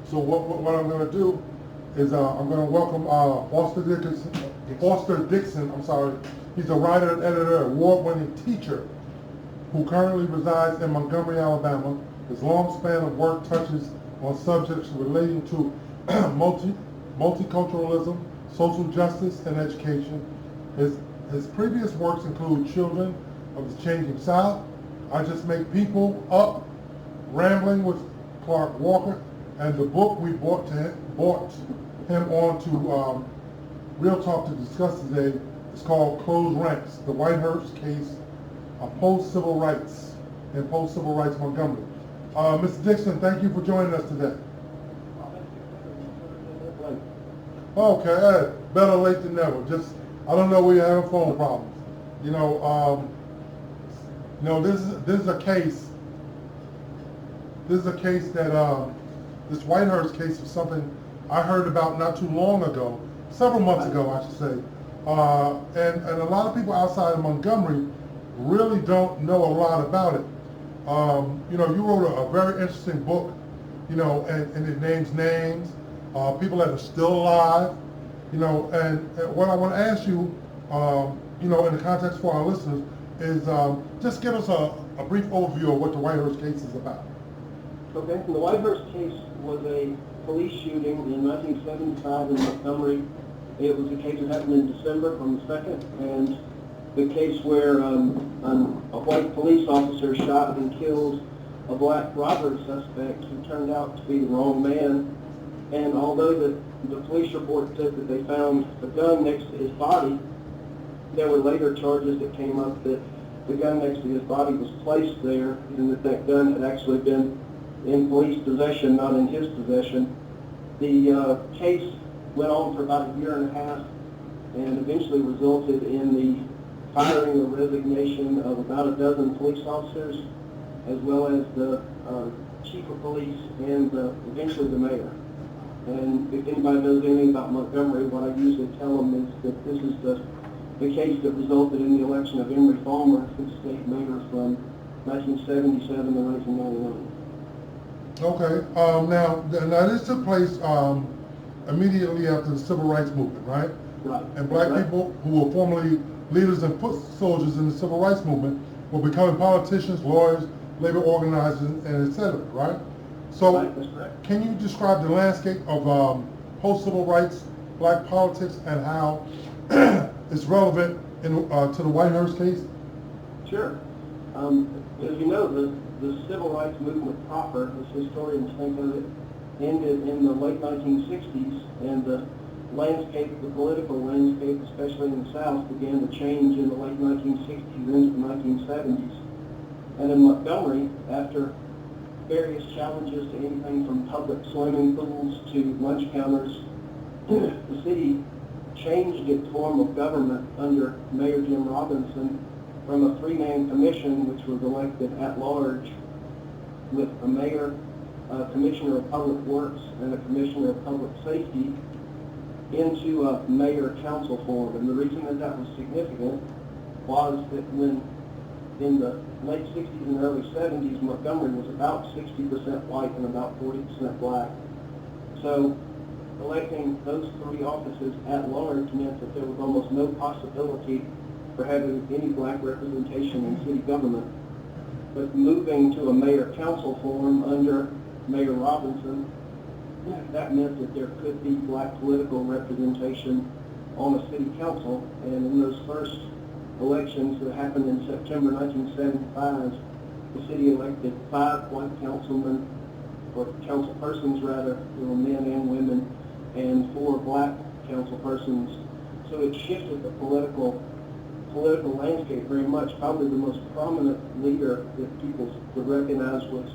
So what I'm going to do is I'm going to welcome Foster Dickson. I'm sorry. He's a writer and editor, award-winning teacher who currently resides in Montgomery, Alabama. His long span of work touches on subjects relating to multiculturalism, social justice, and education. His previous works include Children of the Changing South, I Just Make People Up, Rambling with Clark Walker, and the book we brought him on to Real Talk to discuss today is called Closed Ranks, the Whitehurst Case of Post-Civil Rights and Post-Civil Rights Montgomery. Mr. Dickson, thank you for joining us today. Okay, better late than never. Just, I don't know, we're having phone problems. This is a case. This is a case that this Whitehurst case was something I heard about not too long ago, several months ago, I should say. And a lot of people outside of Montgomery really don't know a lot about it. You wrote a very interesting book, and it names names, people that are still alive, and what I want to ask you, in the context for our listeners, is just give us a brief overview of what the Whitehurst case is about. Okay, the Whitehurst case was a police shooting in 1975 in Montgomery. It was a case that happened in December on the 2nd, and the case where a white police officer shot and killed a black robbery suspect who turned out to be the wrong man. And although the police report said that they found a gun next to his body, there were later charges that came up that the gun next to his body was placed there and that gun had actually been in police possession, not in his possession. The case went on for about a year and a half and eventually resulted in the firing or resignation of about a dozen police officers, as well as the chief of police and eventually the mayor. And if anybody knows anything about Montgomery, what I usually tell them is that this is the case that resulted in the election of Emory Farmer as state mayor from 1977 to 1999. Okay. Now this took place immediately after the Civil Rights Movement, right? Right. And black people who were formerly leaders and foot soldiers in the Civil Rights Movement were becoming politicians, lawyers, labor organizers, and etc. Right? So, right, that's correct. Can you describe the landscape of post-civil rights black politics and how it's relevant to the Whitehurst case? Sure. As you know, the civil rights movement proper, as historians think of it, ended in the late 1960s, and the landscape, the political landscape, especially in the South, began to change in the late 1960s into the 1970s. And in Montgomery, after various challenges to anything from public swimming pools to lunch counters, the city changed its form of government under Mayor Jim Robinson from a three-man commission, which was elected at large, with a mayor, a commissioner of public works, and a commissioner of public safety, into a mayor-council form. And the reason that was significant was that when in the late 60s and early 70s, Montgomery was about 60% white and about 40% black. So electing those three offices at large meant that there was almost no possibility for having any black representation in city government. But moving to a mayor-council form under Mayor Robinson, that meant that there could be black political representation on a city council. And in those first elections that happened in September 1975, the city elected 5 white councilmen, or councilpersons rather, who were men and women, and 4 black councilpersons. So it shifted the political landscape very much. Probably the most prominent leader that people would recognize was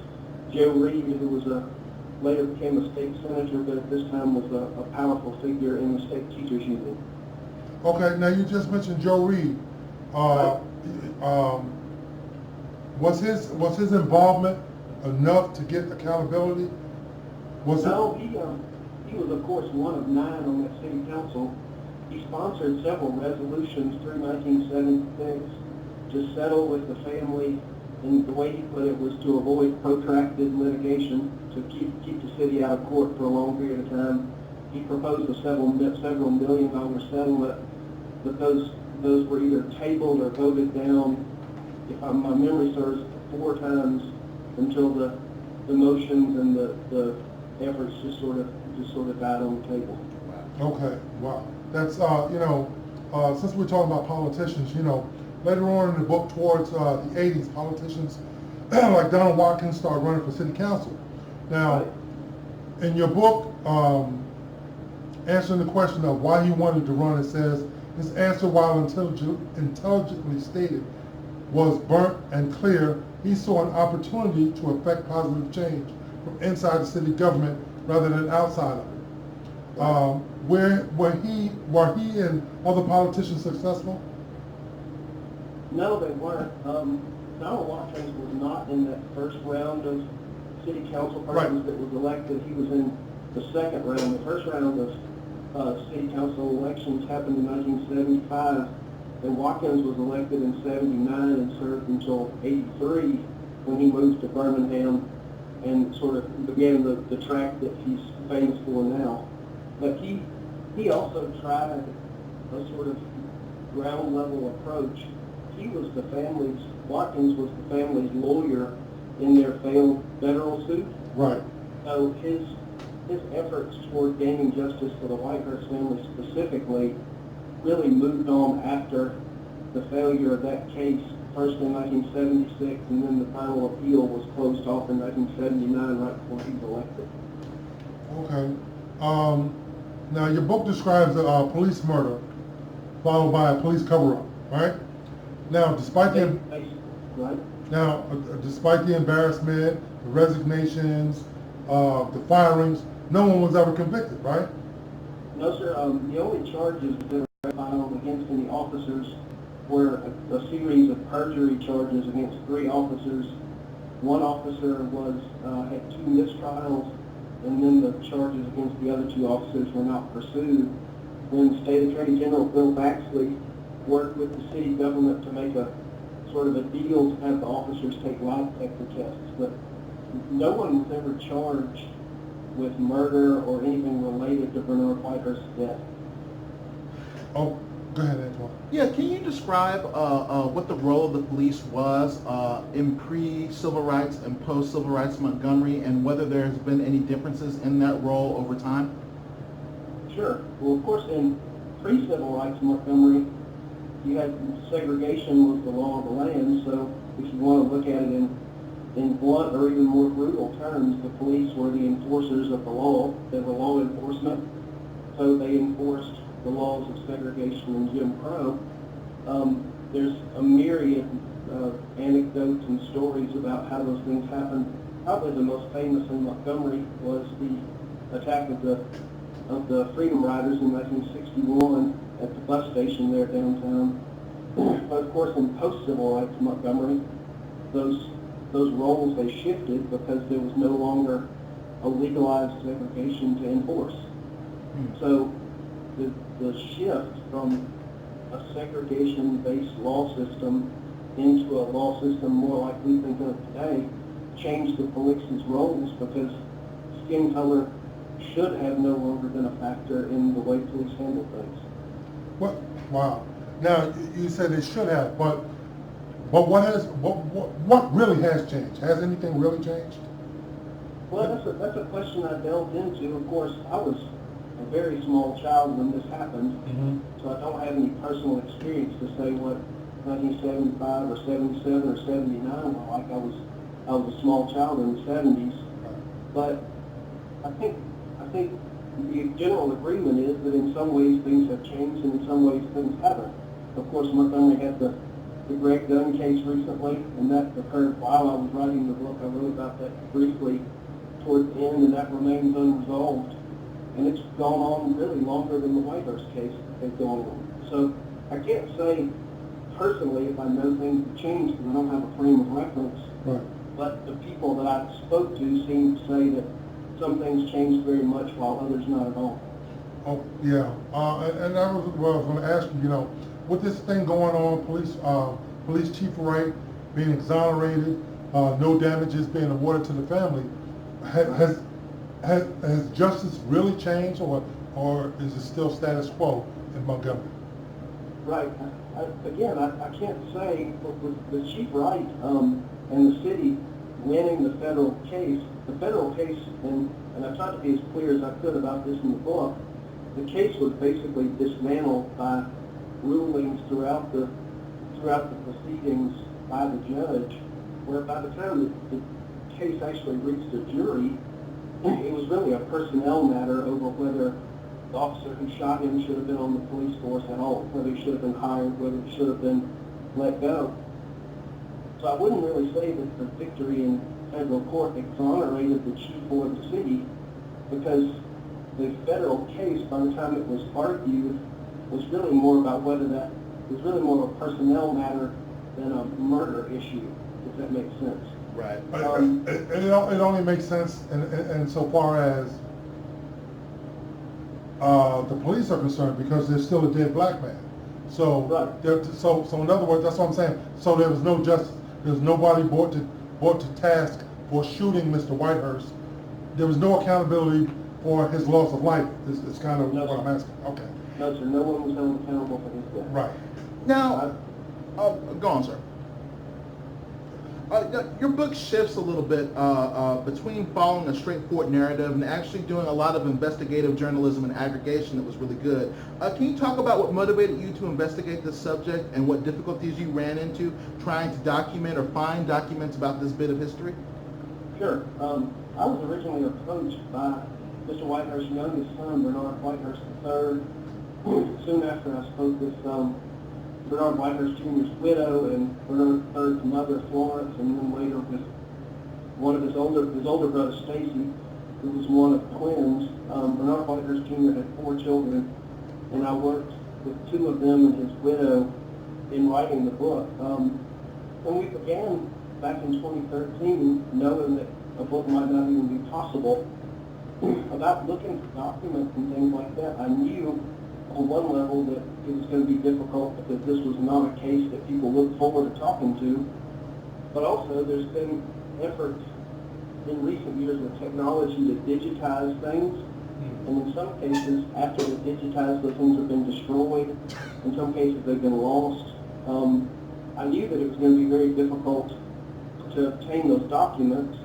Joe Reed, who was later became a state senator, but at this time was a powerful figure in the state teachers union. Okay, now you just mentioned Joe Reed. Was his involvement enough to get accountability? He was of course one of 9 on that city council. He sponsored several resolutions through 1976 to settle with the family and the way he put it was to avoid protracted litigation, to keep the city out of court for a long period of time. He proposed a several $million settlement, but those were either tabled or voted down, if my memory serves, 4 times until the motions and the efforts just sort of died on the table. Okay, wow. That's, since we're talking about politicians, later on in the book towards the 80s, politicians like Donald Watkins started running for city council. Now, in your book, answering the question of why he wanted to run, it says, his answer, while intelligently stated, was burnt and clear. He saw an opportunity to effect positive change from inside the city government rather than outside of it. Were he and other politicians successful? No, they weren't. Donald Watkins was not in that first round of city council persons that was elected. He was in the second round. The first round of city council elections happened in 1975, and Watkins was elected in 79 and served until 83, when he moved to Birmingham and sort of began the track that he's famous for now. But he also tried a sort of ground level approach. Watkins was the family's lawyer in their failed federal suit. Right. So his efforts toward gaining justice for the Whitehurst family specifically really moved on after the failure of that case, first in 1976, and then the final appeal was closed off in 1979, right before he was elected. Okay. Now, your book describes a police murder followed by a police cover-up, right? Now, despite the embarrassment, the resignations, the firings, no one was ever convicted, right? No, sir. The only charges that were filed against any officers were a series of perjury charges against 3 officers. One officer had 2 mistrials, and then the charges against the other 2 officers were not pursued. Then State Attorney General Bill Baxley worked with the city government to make a sort of a deal to have the officers take lie detector tests, but no one was ever charged with murder or anything related to Bernard Whitehurst's death. Oh, go ahead, Antoine. Yeah, can you describe what the role of the police was in pre-Civil Rights and post-Civil Rights Montgomery, and whether there's been any differences in that role over time? Sure. Well, of course, in pre-Civil Rights Montgomery, you had segregation was the law of the land, so if you want to look at it in blunt or even more brutal terms, the police were the enforcers of the law. They were law enforcement, so they enforced the laws of segregation and Jim Crow. There's a myriad of anecdotes and stories about how those things happened. Probably the most famous in Montgomery was the attack of the Freedom Riders in 1961 at the bus station there downtown. But of course, in post-Civil Rights Montgomery, those roles, they shifted because there was no longer a legalized segregation to enforce. So the shift from a segregation-based law system into a law system more like we think of today changed the police's roles, because skin color should have no longer been a factor in the way police handle things. What? Wow. Now, you said it should have, but what really has changed? Has anything really changed? Well, that's a question I delved into. Of course, I was a very small child when this happened, so I don't have any personal experience to say what 1975 or 77 or 79 were like. I was a small child in the 70s, but I think the general agreement is that in some ways things have changed and in some ways things haven't. Of course, Montgomery had the Greg Dunn case recently, and that occurred while I was writing the book. I wrote about that briefly toward the end, and that remains unresolved. And it's gone on really longer than the Whitehurst case has gone on. So I can't say personally if I know things have changed because I don't have a frame of reference. Right. But the people that I spoke to seem to say that some things changed very much while others not at all. Oh, yeah. And I was going to ask you, with this thing going on, police chief Wright, being exonerated, no damages being awarded to the family. Has justice really changed, or is it still status quo in Montgomery? Right. I can't say, but with Chief Wright and the city winning the federal case, and I tried to be as clear as I could about this in the book, the case was basically dismantled by rulings throughout the proceedings by the judge, where by the time the case actually reached a jury, it was really a personnel matter over whether the officer who shot him should have been on the police force at all, whether he should have been hired, whether he should have been let go. So I wouldn't really say that the victory in federal court exonerated the chief or the city, because the federal case, by the time it was argued, was really more about whether that was really more of a personnel matter than a murder issue, if that makes sense. Right. It only makes sense in so far as the police are concerned, because there's still a dead black man. So, right. so in other words, that's what I'm saying. So there was no justice. There was nobody brought to task for shooting Mr. Whitehurst. There was no accountability for his loss of life. It's kind of what I'm asking. Okay. No, sir. No one was held accountable for his death. Right. Now, go on, sir. Your book shifts a little bit between following a straightforward narrative and actually doing a lot of investigative journalism and aggregation that was really good. Can you talk about what motivated you to investigate this subject and what difficulties you ran into trying to document or find documents about this bit of history? Sure. I was originally approached by Mr. Whitehurst's youngest son, Bernard Whitehurst III, soon after I spoke with Bernard Whitehurst Jr.'s widow and Bernard III's mother, Florence, and then later with one of his older brother, Stacy, who was one of twins. Bernard Whitehurst Jr. had 4 children, and I worked with 2 of them and his widow in writing the book. And we began back in 2013 knowing that a book might not even be possible. About looking for documents and things like that, I knew on one level that it was going to be difficult because this was not a case that people look forward to talking to. But also there's been efforts in recent years with technology to digitize things. And in some cases, after they're digitized, those things have been destroyed. In some cases, they've been lost. I knew that it was going to be very difficult to obtain those documents.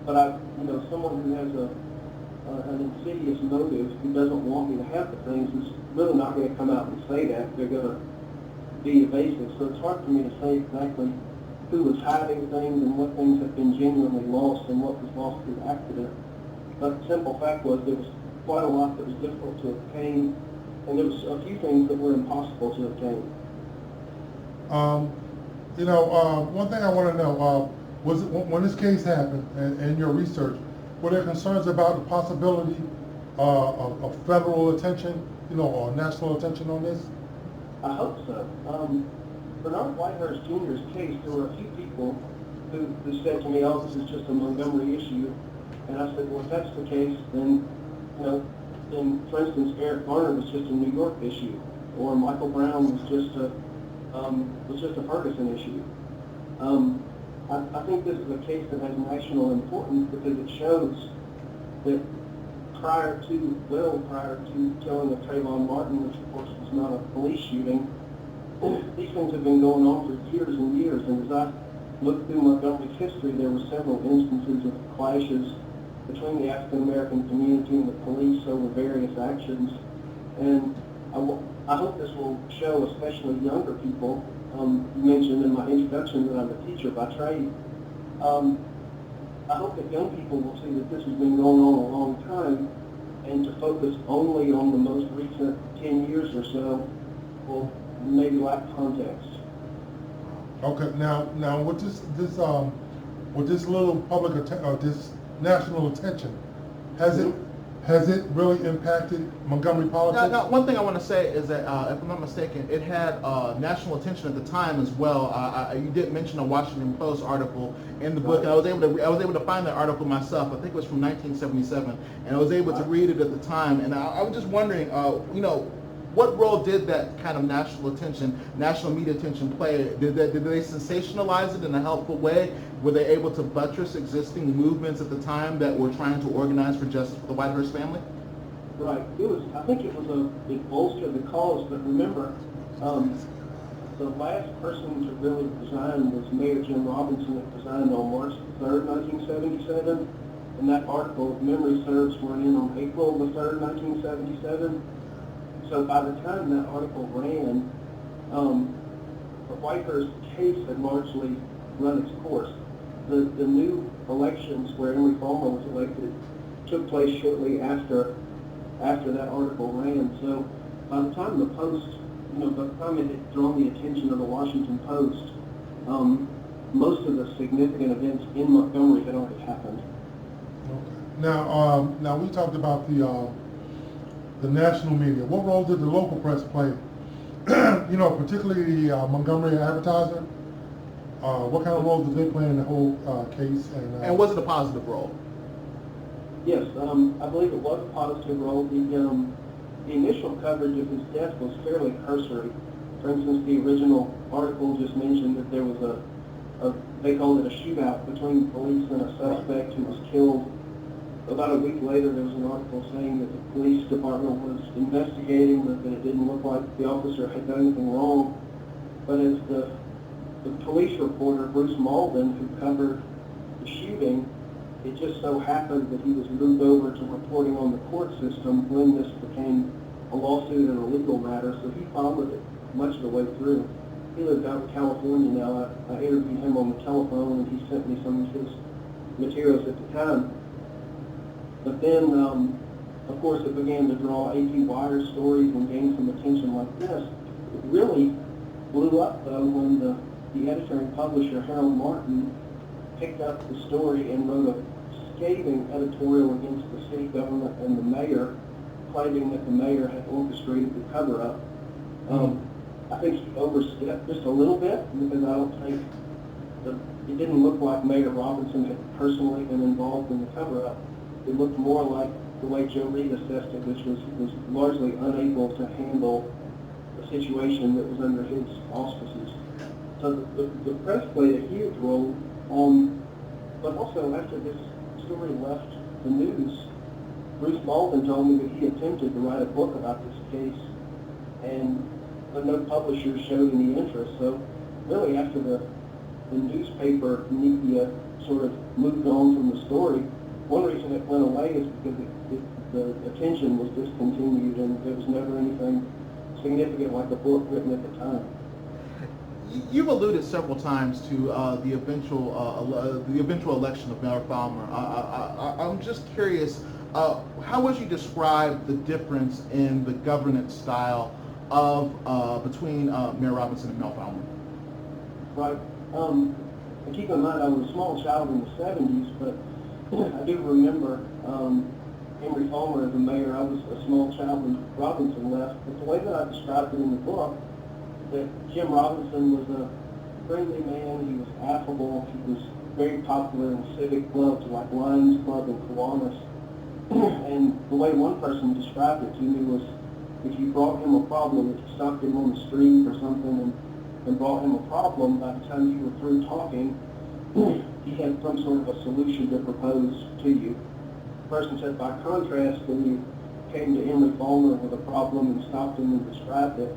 But someone who has an insidious motive, who doesn't want me to have the things, is really not going to come out and say that. They're going to be evasive. So it's hard for me to say exactly who was hiding things and what things have been genuinely lost and what was lost through accident. But the simple fact was there was quite a lot that was difficult to obtain, and there was a few things that were impossible to obtain. One thing I want to know, was it, when this case happened and your research, were there concerns about the possibility of federal attention, or national attention on this? I hope so. Bernard Whitehurst Jr.'s case, there were a few people who said to me, oh, this is just a Montgomery issue. And I said, well, if that's the case, then, then for instance, Eric Garner was just a New York issue, or Michael Brown was just a Ferguson issue. I think this is a case that has national importance because it shows that prior to killing of Trayvon Martin, which of course was not a police shooting, these things have been going on for years and years. And as I looked through Montgomery's history, there were several instances of clashes between the African American community and the police over various actions. And I hope this will show, especially younger people. You mentioned in my introduction that I'm a teacher by trade. I hope that young people will see that this has been going on a long time, and to focus only on the most recent 10 years or so will maybe lack context. Okay, now with this little public this national attention, has it really impacted Montgomery politics? Now, one thing I want to say is that, if I'm not mistaken, it had national attention at the time as well. You did mention a Washington Post article in the book, and I was able to find that article myself. I think it was from 1977, and I was able to read it at the time. And I was just wondering, what role did that kind of national media attention play? Did they sensationalize it in a helpful way? Were they able to buttress existing movements at the time that were trying to organize for justice for the Whitehurst family? Right. I think it bolstered the cause, but remember, the last person to really resign was Mayor Jim Robinson, that resigned on March 3rd, 1977. And that article, if memory serves, went in on April the 3rd, 1977. So by the time that article ran, the Whitehurst case had largely run its course. The new elections where Emory Fulmer was elected took place shortly after that article ran. So by the time the Post, by the time it had drawn the attention of the Washington Post, most of the significant events in Montgomery had already happened. Okay. Now we talked about the national media. What role did the local press play? Particularly the Montgomery Advertiser. What kind of role did they play in the whole case? And was it a positive role? Yes, I believe it was a positive role. The initial coverage of his death was fairly cursory. For instance, the original article just mentioned that there was they called it a shootout between police and a suspect who was killed. About a week later, there was an article saying that the police department was investigating, but that it didn't look like the officer had done anything wrong. But as the police reporter, Bruce Malden, who covered the shooting, it just so happened that he was moved over to reporting on the court system when this became a lawsuit and a legal matter, so he followed it much of the way through. He lives out in California now. I interviewed him on the telephone, and he sent me some of his materials at the time. But then, of course, it began to draw AP Wire stories and gain some attention like this. It really blew up, though, when the editor and publisher, Harold Martin, picked up the story and wrote a scathing editorial against the city government and the mayor, claiming that the mayor had orchestrated the cover-up. I think he overstepped just a little bit, because I don't think it didn't look like Mayor Robinson had personally been involved in the cover-up. It looked more like the way Joe Reed assessed it, which was largely unable to handle the situation that was under his auspices. So the press played a huge role, but also after this story left the news, Bruce Malden told me that he attempted to write a book about this case, but no publishers showed any interest. So really after the newspaper media sort of moved on from the story, one reason it went away is because the attention was discontinued and there was never anything significant like a book written at the time. You've alluded several times to the eventual election of Mayor Fulmer. I'm just curious, how would you describe the difference in the governance style between Mayor Robinson and Mayor Fulmer? Right. And keep in mind, I was a small child in the 70s, but I do remember Henry Fulmer as a mayor. I was a small child when Robinson left. But the way that I described it in the book, that Jim Robinson was a friendly man. He was affable. He was very popular in civic clubs like Lions Club and Kiwanis. And the way one person described it to me was, if you brought him a problem, if you stopped him on the street or something and brought him a problem, by the time you were through talking, he had some sort of a solution to propose to you. The person said, by contrast, when you came to Henry Fulmer with a problem and stopped him and described it,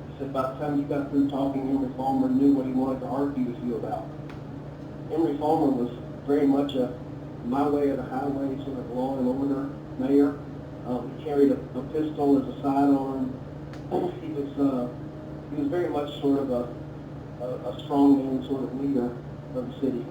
he said, by the time you got through talking, Henry Fulmer knew what he wanted to argue with you about. Henry Fulmer was very much a my way or the highway sort of law and order mayor. He carried a pistol as a sidearm. He was very much sort of a strongman sort of leader of the city.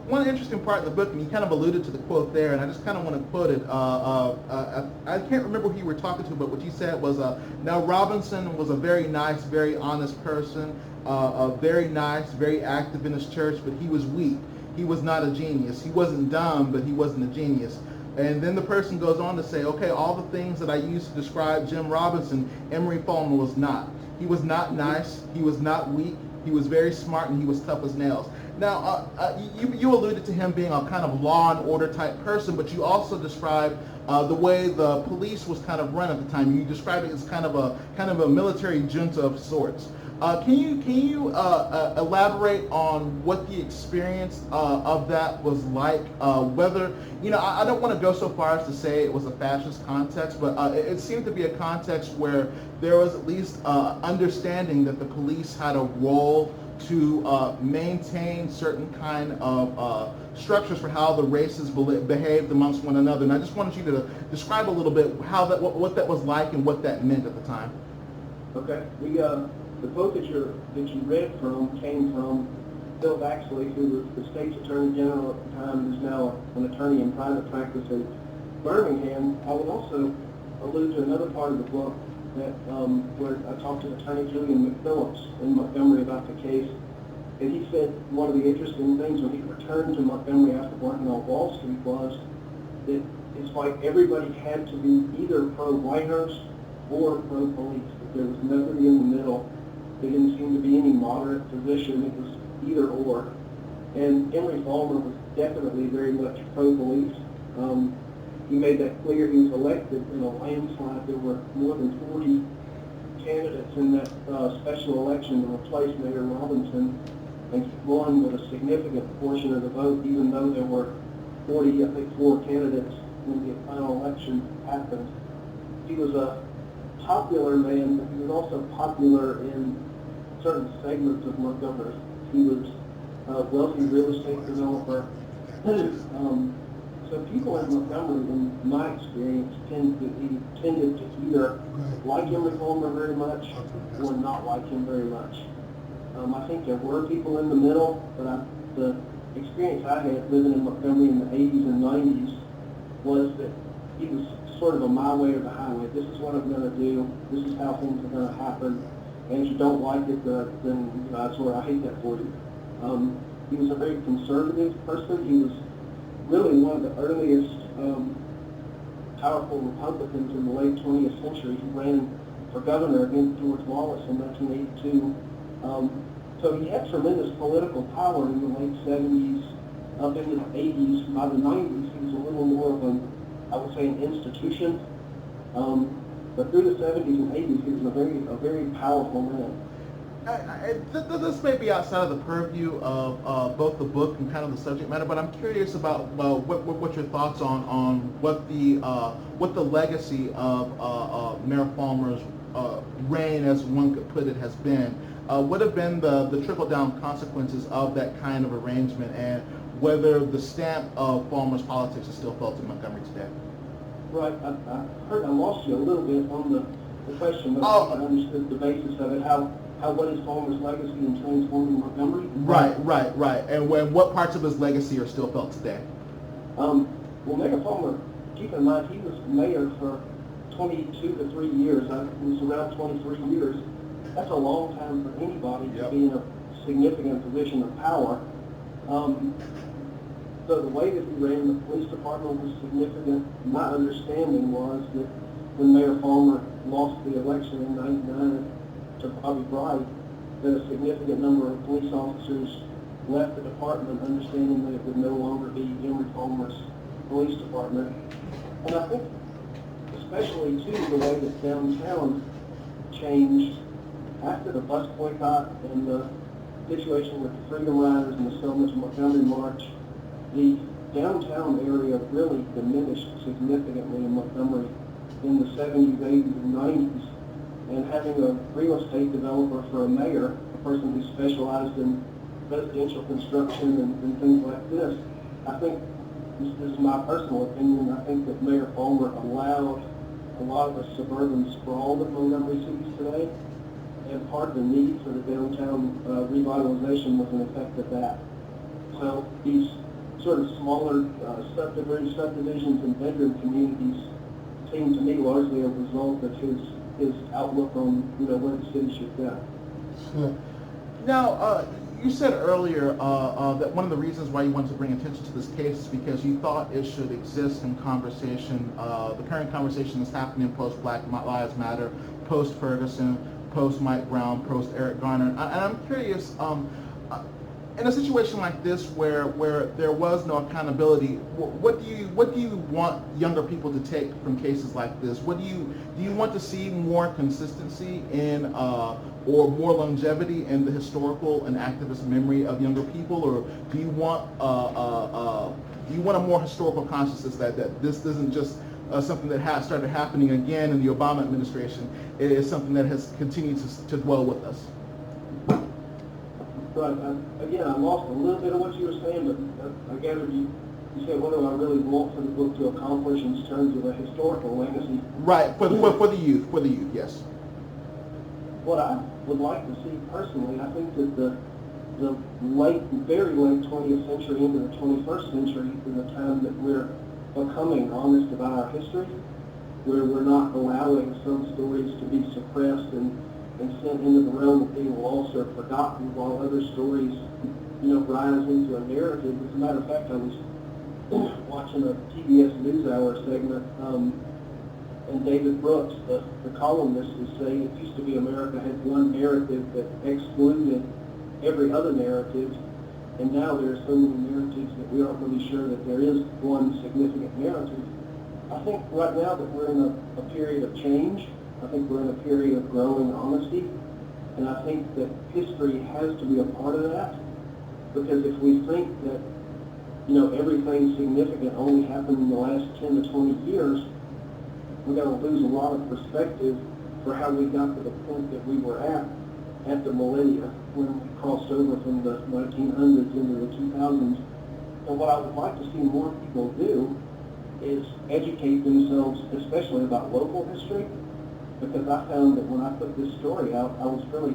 One interesting part of the book, and you kind of alluded to the quote there, and I just kind of want to quote it. I can't remember who you were talking to, but what you said was, now Robinson was a very nice, very honest person, very nice, very active in his church, but he was weak. He was not a genius. He wasn't dumb, but he wasn't a genius. And then the person goes on to say, okay, all the things that I used to describe Jim Robinson, Emory Fulmer was not. He was not nice. He was not weak. He was very smart, and he was tough as nails. Now, you alluded to him being a kind of law and order type person, but you also described the way the police was kind of run at the time. You described it as kind of a military junta of sorts. Can you elaborate on what the experience of that was like? Whether, I don't want to go so far as to say it was a fascist context, but it seemed to be a context where there was at least understanding that the police had a role to maintain certain kind of structures for how the races behaved amongst one another. And I just wanted you to describe a little bit what that was like and what that meant at the time. Okay. The quote that you read from came from Bill Baxley, who was the state's attorney general at the time, who's now an attorney in private practice in Birmingham. I would also allude to another part of the book that where I talked to Attorney Julian McPhillips in Montgomery about the case, and he said one of the interesting things when he returned to Montgomery after working on Wall Street was that it's like everybody had to be either pro-Whitehurst or pro-police. That there was nobody in the middle. There didn't seem to be any moderate position. It was either or. And Emory Fulmer was definitely very much pro-police. He made that clear. He was elected in a landslide. There were more than 40 candidates in that special election to replace Mayor Robinson, and he won with a significant portion of the vote, even though there were 4 candidates when the final election happened. He was a popular man, but he was also popular in certain segments of Montgomery. He was a wealthy real estate developer. So people in Montgomery, in my experience, tended to either like Emory Fulmer very much or not like him very much. I think there were people in the middle, but the experience I had living in Montgomery in the 80s and 90s was that he was sort of a my way or the highway. This is what I'm going to do. This is how things are going to happen. And if you don't like it, then I swear I hate that for you. He was a very conservative person. He was really one of the earliest powerful Republicans in the late 20th century. He ran for governor against George Wallace in 1982. So he had tremendous political power in the late 70s, up into the 80s. By the 90s, he was a little more of I would say, an institution. But through the 70s and 80s, he was a very powerful man. This may be outside of the purview of both the book and kind of the subject matter, but I'm curious about what your thoughts on what the legacy of Mayor Fulmer's reign, as one could put it, has been. What have been the trickle-down consequences of that kind of arrangement, and whether the stamp of Fulmer's politics is still felt in Montgomery today? Right. I heard I lost you a little bit on the question, but I understood the basis of it. What is Fulmer's legacy in transforming Montgomery? Right. And what parts of his legacy are still felt today? Well, Mayor Fulmer, keep in mind, he was mayor for 22 to 3 years. He was around 23 years. That's a long time for anybody to be in a significant position of power. So the way that he ran the police department was significant. My understanding was that when Mayor Fulmer lost the election in 1999 to Bobby Bright, that a significant number of police officers left the department understanding that it would no longer be Emory Fulmer's police department. And I think especially too the way that downtown changed after the bus boycott and the situation with the Freedom Riders and the Selma to Montgomery March. The downtown area really diminished significantly in Montgomery in the 70s, 80s, and 90s. And having a real estate developer for a mayor, a person who specialized in residential construction and things like this, I think, this is my personal opinion, I think that Mayor Fulmer allowed a lot of the suburban sprawl that Montgomery sees today. And part of the need for the downtown revitalization was an effect of that. So these sort of smaller subdivisions and bedroom communities seem to me largely a result of his outlook on where the city should go. Sure. Now, you said earlier that one of the reasons why you wanted to bring attention to this case is because you thought it should exist in conversation, the current conversation that's happening post-Black Lives Matter, post-Ferguson, post-Mike Brown, post-Eric Garner. And I'm curious, In a situation like this where there was no accountability, what do you want younger people to take from cases like this? What do you want to see more consistency in or more longevity in the historical and activist memory of younger people, or do you want a more historical consciousness that this isn't just something that has started happening again in the Obama administration? It is something that has continued to dwell with us. But again, I lost a little bit of what you were saying, but I gathered you said, what do I really want for the book to accomplish in terms of a historical legacy? Right, for the youth, yes. What I would like to see personally, I think that the very late 20th century into the 21st century is a time that we're becoming honest about our history, where we're not allowing some stories to be suppressed and sent into the realm of being lost or forgotten, while other stories, rise into a narrative. As a matter of fact, I was watching a TBS NewsHour segment, and David Brooks, the columnist, is saying it used to be America had one narrative that excluded every other narrative, and now there are so many narratives that we aren't really sure that there is one significant narrative. I think right now that we're in a period of change. I think we're in a period of growing honesty, and I think that history has to be a part of that, because if we think that, everything significant only happened in the last 10 to 20 years, we're going to lose a lot of perspective for how we got to the point that we were at the millennia, when we crossed over from the 1900s into the 2000s. And what I would like to see more people do is educate themselves, especially about local history, because I found that when I put this story out, I was really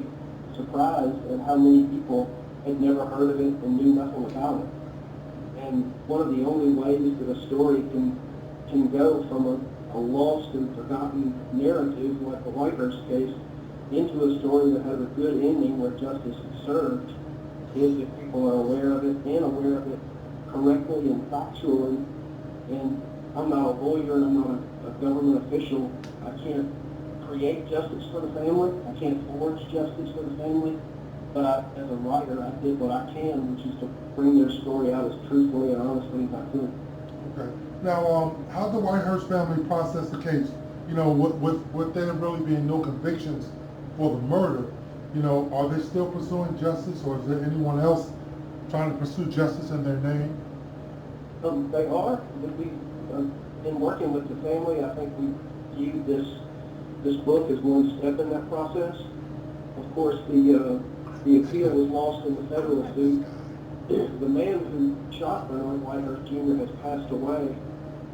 surprised at how many people had never heard of it and knew nothing about it. And one of the only ways that a story can go from a lost and forgotten narrative like the Whitehurst case into a story that has a good ending where justice is served is if people are aware of it and aware of it correctly and factually. And I'm not a lawyer and I'm not a government official. I can't create justice for the family. I can't forge justice for the family. But as a writer, I did what I can, which is to bring their story out as truthfully and honestly as I could. Okay. Now, how did the Whitehurst family process the case? With there really being no convictions for the murder, are they still pursuing justice, or is there anyone else trying to pursue justice in their name? They are. We've been working with the family. I think we viewed this book as one step in that process. Of course, the appeal was lost in the federal suit. The man who shot Bernard Whitehurst Jr. has passed away,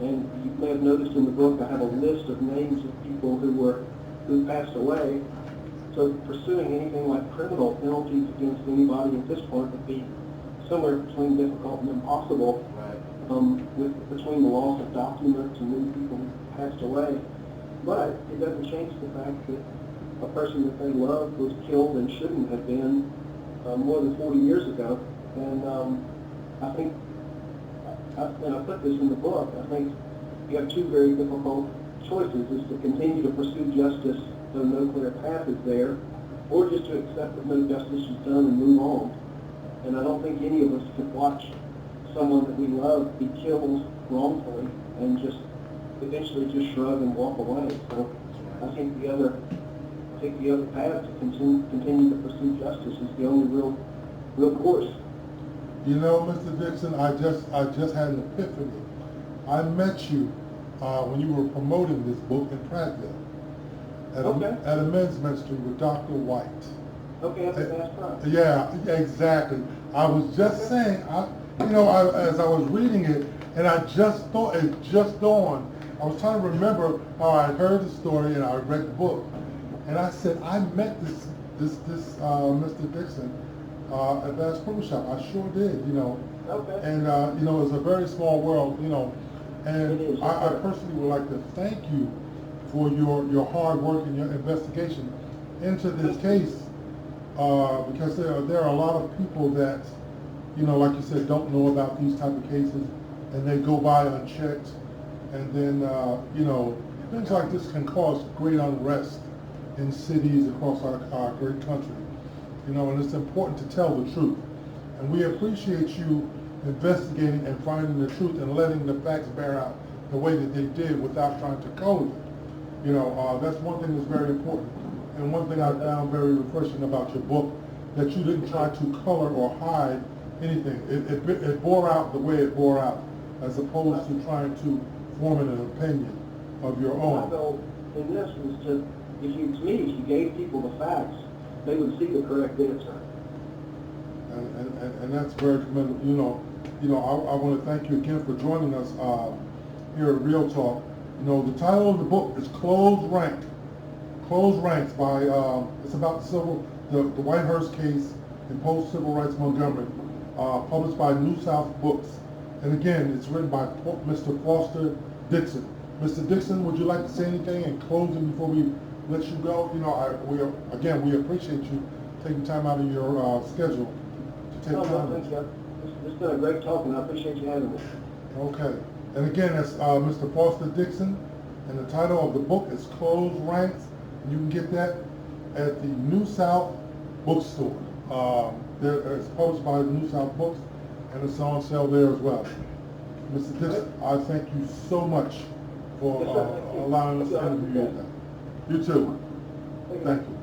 and you may have noticed in the book I have a list of names of people who passed away. So pursuing anything like criminal penalties against anybody at this point would be somewhere between difficult and impossible. Right. Between the loss of documents and many people who passed away. But it doesn't change the fact that a person that they loved was killed and shouldn't have been more than 40 years ago. And I think, and I put this in the book, I think you have two very difficult choices, is to continue to pursue justice though no clear path is there, or just to accept that no justice is done and move on. And I don't think any of us could watch someone that we love be killed wrongfully and just eventually just shrug and walk away. So I think the other path to continue to pursue justice is the only real course. Mr. Dickson, I just had an epiphany. I met you when you were promoting this book in Prattville at a men's ministry with Dr. White. Okay, that's a fast time. Yeah, exactly. I was just saying, as I was reading it, and it just dawned. I was trying to remember how I heard the story and I read the book, and I said I met this Mr. Dickson at Bass Pro Shop. I sure did, Okay. And it's a very small world, and It is, I personally would like to thank you for your hard work and your investigation into this case, because there are a lot of people that, like you said, don't know about these type of cases, and they go by unchecked, and then things like this can cause great unrest in cities across our great country, and it's important to tell the truth. And we appreciate you investigating and finding the truth and letting the facts bear out the way that they did without trying to color it. You know, that's one thing that's very important. And one thing I found very refreshing about your book, that you didn't try to color or hide anything. It bore out the way it bore out, as opposed to trying to form an opinion of your My own. goal in this was to, if you gave people the facts, they would see the correct answer. And that's very commendable. I want to thank you again for joining us here at Real Talk. You know, the title of the book is Closed Ranks by, it's about the Whitehurst Case in Post-Civil Rights Montgomery, published by New South Books. And again, it's written by Mr. Foster Dickson. Mr. Dickson, would you like to say anything in closing before we let you go? You know, we appreciate you taking time out of your schedule to take time. Thank you. It's been a great talk, and I appreciate you having me. Okay. And again, that's Mr. Foster Dickson, and the title of the book is Closed Ranks. And you can get that at the New South Bookstore. It's published by New South Books, and it's on sale there as well. Mr. Dickson, I thank you so much for allowing us to interview you. You too. Thank you.